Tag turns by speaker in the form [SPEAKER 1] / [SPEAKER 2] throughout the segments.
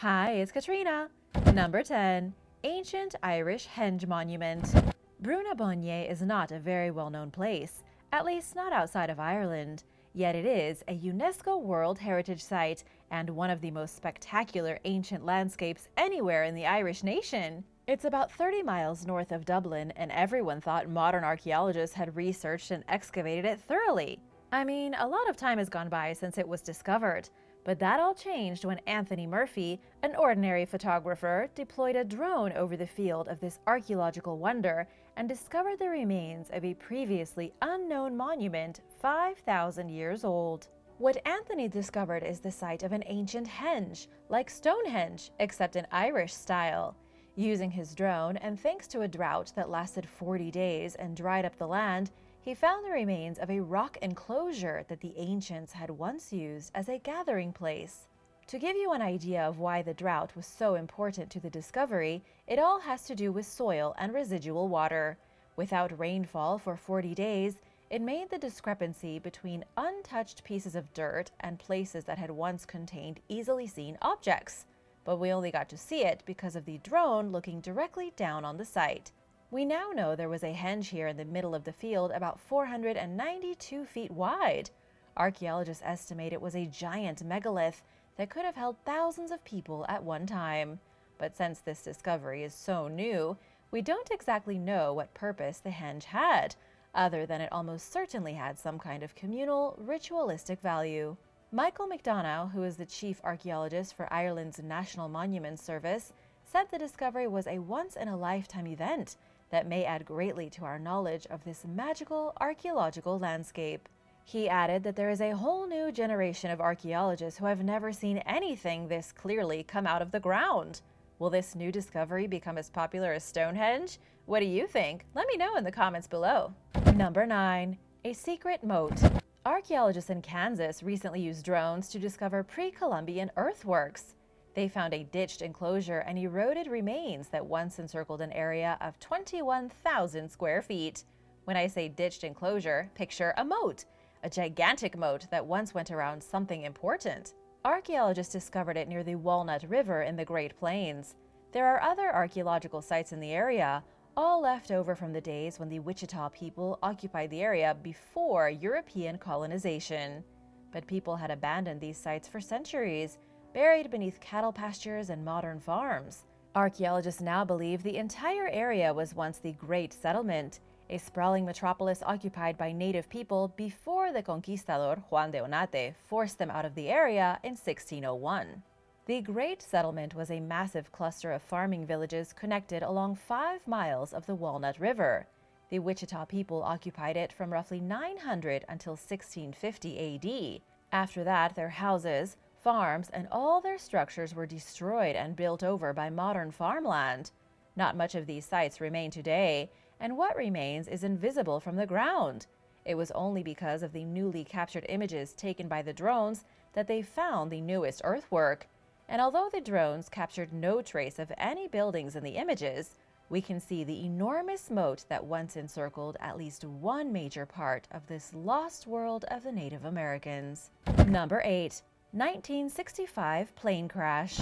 [SPEAKER 1] Hi, it's Katrina. Number 10. Ancient Irish Henge Monument. Bru Na Boinne is not a very well-known place, at least not outside of Ireland, yet it is a UNESCO World Heritage Site and one of the most spectacular ancient landscapes anywhere in the Irish nation. It's about 30 miles north of Dublin, and everyone thought modern archaeologists had researched and excavated it thoroughly. I mean, a lot of time has gone by since it was discovered, but that all changed when Anthony Murphy, an ordinary photographer, deployed a drone over the field of this archaeological wonder and discovered the remains of a previously unknown monument 5,000 years old. What Anthony discovered is the site of an ancient henge, like Stonehenge, except in Irish style. Using his drone, and thanks to a drought that lasted 40 days and dried up the land, he found the remains of a rock enclosure that the ancients had once used as a gathering place. To give you an idea of why the drought was so important to the discovery, it all has to do with soil and residual water. Without rainfall for 40 days, it made the discrepancy between untouched pieces of dirt and places that had once contained easily seen objects. But we only got to see it because of the drone looking directly down on the site. We now know there was a henge here in the middle of the field about 492 feet wide. Archaeologists estimate it was a giant megalith that could have held thousands of people at one time. But since this discovery is so new, we don't exactly know what purpose the henge had, other than it almost certainly had some kind of communal, ritualistic value. Michael MacDonagh, who is the chief archaeologist for Ireland's National Monuments Service, said the discovery was a once-in-a-lifetime event that may add greatly to our knowledge of this magical archaeological landscape. He added that there is a whole new generation of archaeologists who have never seen anything this clearly come out of the ground. Will this new discovery become as popular as Stonehenge? What do you think? Let me know in the comments below. Number 9. A secret moat. Archaeologists in Kansas recently used drones to discover pre-Columbian earthworks. They found a ditched enclosure and eroded remains that once encircled an area of 21,000 square feet. When I say ditched enclosure, picture a moat, a gigantic moat that once went around something important. Archaeologists discovered it near the Walnut River in the Great Plains. There are other archaeological sites in the area, all left over from the days when the Wichita People occupied the area before European colonization. But people had abandoned these sites for centuries, buried beneath cattle pastures and modern farms. Archaeologists now believe the entire area was once the Great Settlement, a sprawling metropolis occupied by native people before the conquistador Juan de Onate forced them out of the area in 1601. The Great Settlement was a massive cluster of farming villages connected along 5 miles of the Walnut River. The Wichita People occupied it from roughly 900 until 1650 AD. After that, their houses, farms, and all their structures were destroyed and built over by modern farmland. Not much of these sites remain today, and what remains is invisible from the ground. It was only because of the newly captured images taken by the drones that they found the newest earthwork. And although the drones captured no trace of any buildings in the images, we can see the enormous moat that once encircled at least one major part of this lost world of the Native Americans. Number 8. 1965 plane crash.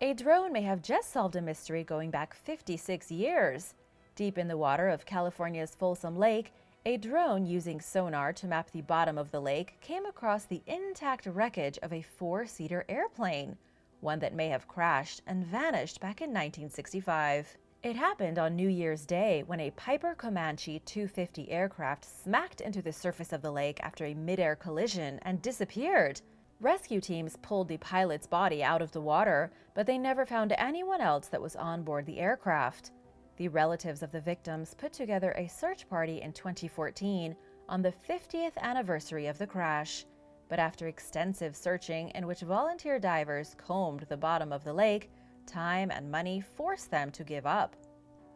[SPEAKER 1] A drone may have just solved a mystery going back 56 years. Deep in the water of California's Folsom Lake, a drone using sonar to map the bottom of the lake came across the intact wreckage of a 4-seater airplane, one that may have crashed and vanished back in 1965. It happened on New Year's Day when a Piper Comanche 250 aircraft smacked into the surface of the lake after a mid-air collision and disappeared. Rescue teams pulled the pilot's body out of the water, but they never found anyone else that was on board the aircraft. The relatives of the victims put together a search party in 2014 on the 50th anniversary of the crash. But after extensive searching in which volunteer divers combed the bottom of the lake, time and money forced them to give up.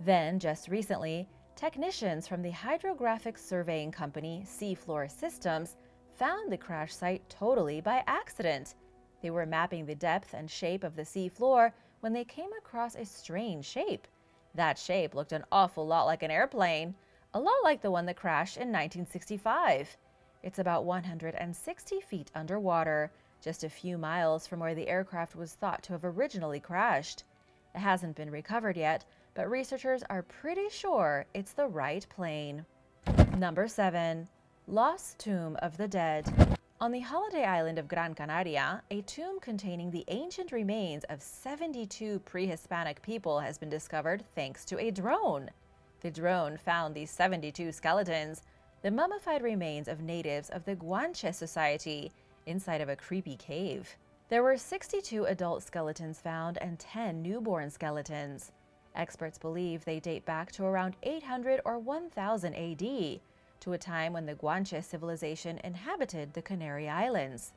[SPEAKER 1] Then, just recently, technicians from the hydrographic surveying company Seafloor Systems found the crash site totally by accident. They were mapping the depth and shape of the seafloor when they came across a strange shape. That shape looked an awful lot like an airplane, a lot like the one that crashed in 1965. It's about 160 feet underwater, just a few miles from where the aircraft was thought to have originally crashed. It hasn't been recovered yet, but researchers are pretty sure it's the right plane. Number 7. Lost Tomb of the Dead. On the holiday island of Gran Canaria, a tomb containing the ancient remains of 72 pre-Hispanic people has been discovered thanks to a drone. The drone found these 72 skeletons, the mummified remains of natives of the Comanche society, inside of a creepy cave. There were 62 adult skeletons found and 10 newborn skeletons. Experts believe they date back to around 800 or 1000 AD, to a time when the Comanche civilization inhabited the Canary Islands.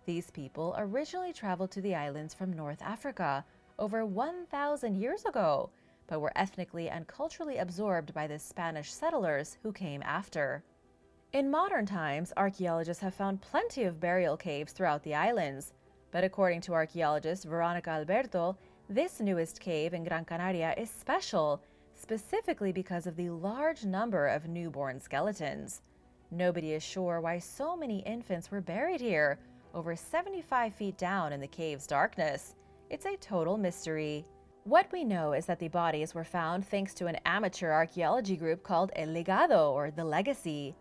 [SPEAKER 1] These people originally traveled to the islands from North Africa over 1,000 years ago, but were ethnically and culturally absorbed by the Spanish settlers who came after. In modern times, archaeologists have found plenty of burial caves throughout the islands, but according to archaeologist Veronica Alberto, this newest cave in Gran Canaria is special, specifically because of the large number of newborn skeletons. Nobody is sure why so many infants were buried here, over 75 feet down in the cave's darkness. It's a total mystery. What we know is that the bodies were found thanks to an amateur archaeology group called El Legado, or the Legacy.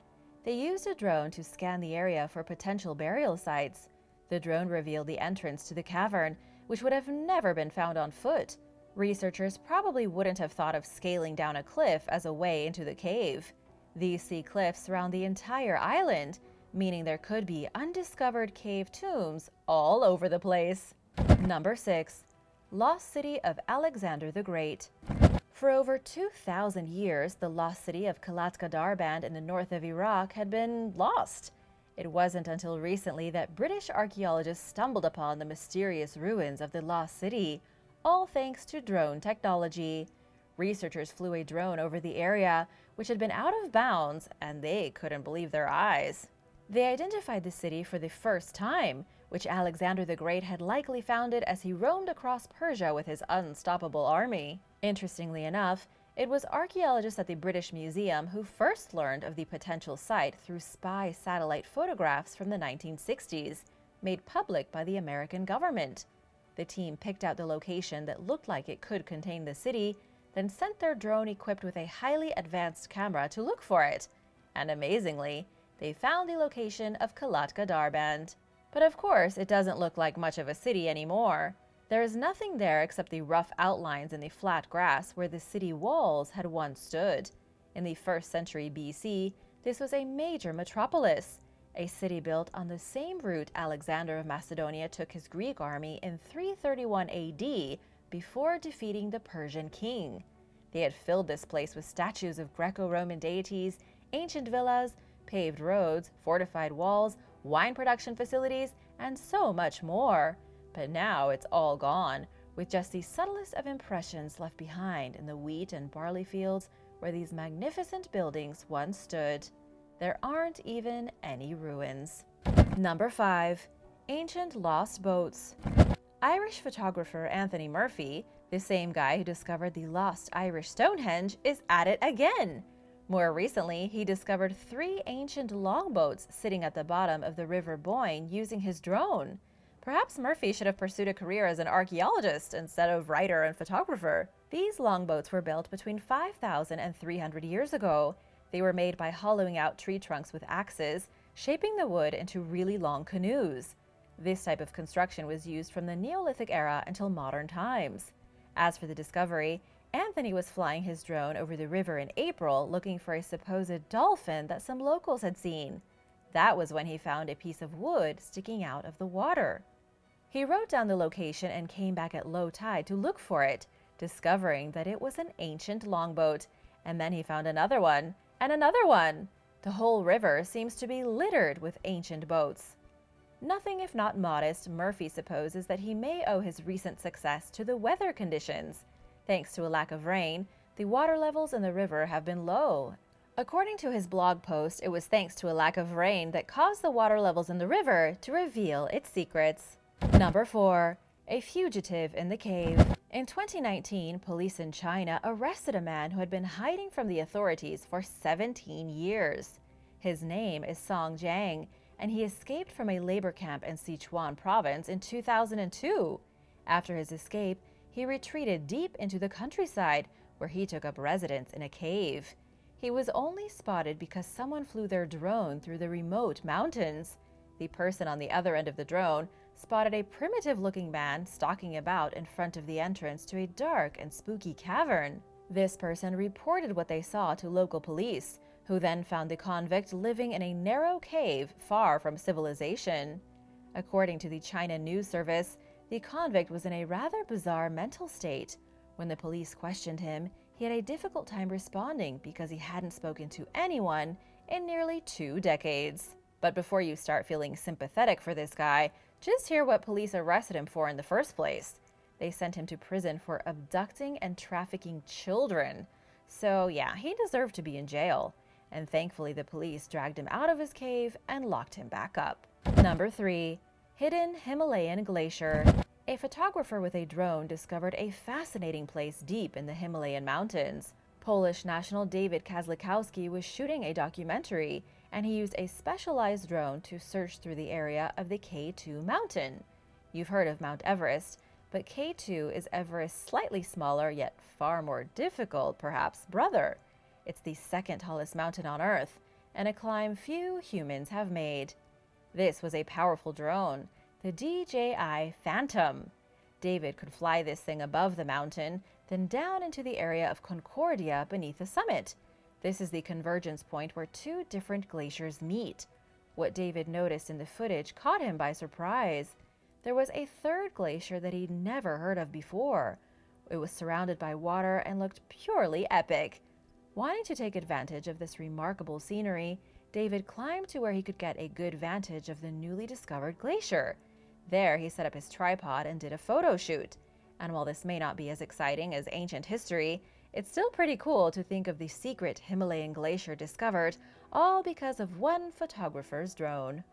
[SPEAKER 1] They used a drone to scan the area for potential burial sites. The drone revealed the entrance to the cavern, which would have never been found on foot. Researchers probably wouldn't have thought of scaling down a cliff as a way into the cave. These sea cliffs surround the entire island, meaning there could be undiscovered cave tombs all over the place. Number 6. Lost City of Alexander the Great. For over 2,000 years, the lost city of Kaszlikowski in the north of Iraq had been lost. It wasn't until recently that British archaeologists stumbled upon the mysterious ruins of the lost city, all thanks to drone technology. Researchers flew a drone over the area, which had been out of bounds, and they couldn't believe their eyes. They identified the city for the first time, which Alexander the Great had likely founded as he roamed across Persia with his unstoppable army. Interestingly enough, it was archaeologists at the British Museum who first learned of the potential site through spy satellite photographs from the 1960s, made public by the American government. The team picked out the location that looked like it could contain the city, then sent their drone equipped with a highly advanced camera to look for it. And amazingly, they found the location of Kaszlikowski. But of course, it doesn't look like much of a city anymore. There is nothing there except the rough outlines in the flat grass where the city walls had once stood. In the 1st century B.C., this was a major metropolis, a city built on the same route Alexander of Macedonia took his Greek army in 331 AD before defeating the Persian king. They had filled this place with statues of Greco-Roman deities, ancient villas, paved roads, fortified walls, wine production facilities, and so much more. But now it's all gone, with just the subtlest of impressions left behind in the wheat and barley fields where these magnificent buildings once stood. There aren't even any ruins. Number 5. Ancient Lost Boats. Irish photographer Anthony Murphy, the same guy who discovered the lost Irish Stonehenge, is at it again. More recently, he discovered 3 ancient longboats sitting at the bottom of the River Boyne using his drone. Perhaps Murphy should have pursued a career as an archaeologist instead of writer and photographer. These longboats were built between 5,000 and 300 years ago. They were made by hollowing out tree trunks with axes, shaping the wood into really long canoes. This type of construction was used from the Neolithic era until modern times. As for the discovery, Anthony was flying his drone over the river in April looking for a supposed dolphin that some locals had seen. That was when he found a piece of wood sticking out of the water. He wrote down the location and came back at low tide to look for it, discovering that it was an ancient longboat. And then he found another one, and another one. The whole river seems to be littered with ancient boats. Nothing if not modest, Murphy supposes that he may owe his recent success to the weather conditions. Thanks to a lack of rain, the water levels in the river have been low. According to his blog post, it was thanks to a lack of rain that caused the water levels in the river to reveal its secrets. Number 4. A fugitive in the cave. In 2019, police in China arrested a man who had been hiding from the authorities for 17 years. His name is Song Jiang, and he escaped from a labor camp in Sichuan Province in 2002. After his escape, he retreated deep into the countryside, where he took up residence in a cave. He was only spotted because someone flew their drone through the remote mountains. The person on the other end of the drone spotted a primitive-looking man stalking about in front of the entrance to a dark and spooky cavern. This person reported what they saw to local police, who then found the convict living in a narrow cave far from civilization. According to the China News Service, the convict was in a rather bizarre mental state. When the police questioned him, he had a difficult time responding because he hadn't spoken to anyone in nearly 2 decades. But before you start feeling sympathetic for this guy, just hear what police arrested him for in the first place. They sent him to prison for abducting and trafficking children. So yeah, he deserved to be in jail. And thankfully the police dragged him out of his cave and locked him back up. Number 3. Hidden Himalayan Glacier. A photographer with a drone discovered a fascinating place deep in the Himalayan mountains. Polish national David Kaszlikowski was shooting a documentary, and he used a specialized drone to search through the area of the K2 mountain. You've heard of Mount Everest, but K2 is Everest's slightly smaller yet far more difficult, perhaps, brother. It's the second tallest mountain on Earth, and a climb few humans have made. This was a powerful drone, the DJI Phantom. David could fly this thing above the mountain, then down into the area of Concordia beneath the summit. This is the convergence point where 2 different glaciers meet. What David noticed in the footage caught him by surprise. There was a 3rd glacier that he'd never heard of before. It was surrounded by water and looked purely epic. Wanting to take advantage of this remarkable scenery, David climbed to where he could get a good vantage of the newly discovered glacier. There, he set up his tripod and did a photo shoot. And while this may not be as exciting as ancient history, it's still pretty cool to think of the secret Himalayan glacier discovered, all because of one photographer's drone.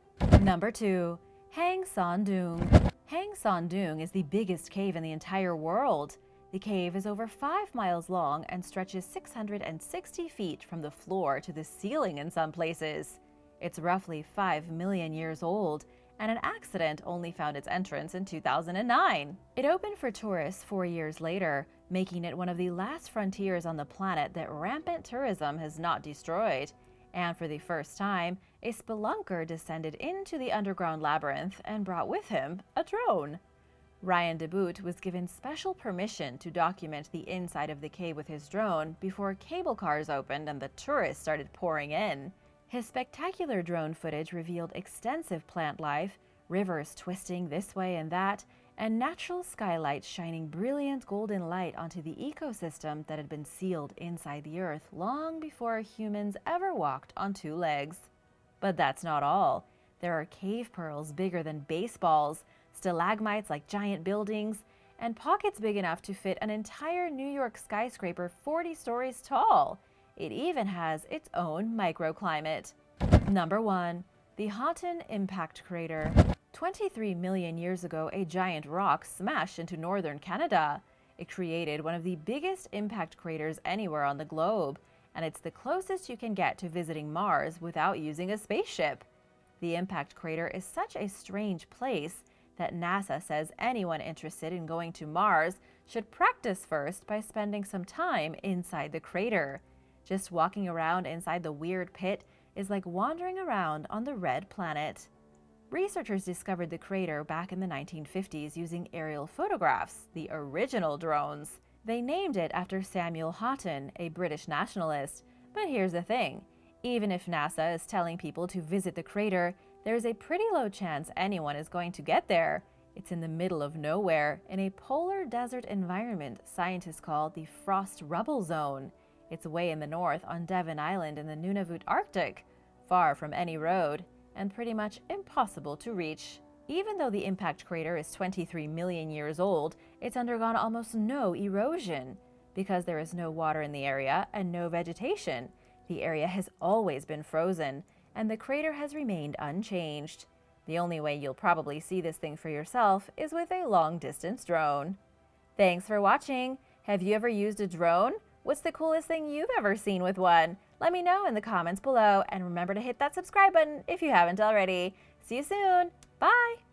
[SPEAKER 1] Number 2. Hang Son Doong. Hang Son Doong is the biggest cave in the entire world. The cave is over 5 miles long and stretches 660 feet from the floor to the ceiling in some places. It's roughly 5 million years old, and an accident only found its entrance in 2009. It opened for tourists 4 years later, making it one of the last frontiers on the planet that rampant tourism has not destroyed. And for the first time, a spelunker descended into the underground labyrinth and brought with him a drone. Ryan Deboodt was given special permission to document the inside of the cave with his drone before cable cars opened and the tourists started pouring in. His spectacular drone footage revealed extensive plant life, rivers twisting this way and that, and natural skylights shining brilliant golden light onto the ecosystem that had been sealed inside the earth long before humans ever walked on 2 legs. But that's not all. There are cave pearls bigger than baseballs, stalagmites like giant buildings, and pockets big enough to fit an entire New York skyscraper 40 stories tall. It even has its own microclimate. Number 1. The Haughton Impact Crater. 23 million years ago, a giant rock smashed into northern Canada. It created one of the biggest impact craters anywhere on the globe, and it's the closest you can get to visiting Mars without using a spaceship. The impact crater is such a strange place that NASA says anyone interested in going to Mars should practice first by spending some time inside the crater. Just walking around inside the weird pit is like wandering around on the red planet. Researchers discovered the crater back in the 1950s using aerial photographs, the original drones. They named it after Samuel Haughton, a British nationalist. But here's the thing. Even if NASA is telling people to visit the crater, there's a pretty low chance anyone is going to get there. It's in the middle of nowhere, in a polar desert environment scientists call the frost rubble zone. It's way in the north on Devon Island in the Nunavut Arctic, far from any road, and pretty much impossible to reach. Even though the impact crater is 23 million years old, it's undergone almost no erosion. Because there is no water in the area and no vegetation, the area has always been frozen, and the crater has remained unchanged. The only way you'll probably see this thing for yourself is with a long-distance drone. Thanks for watching! Have you ever used a drone? What's the coolest thing you've ever seen with one? Let me know in the comments below, and remember to hit that subscribe button if you haven't already. See you soon. Bye!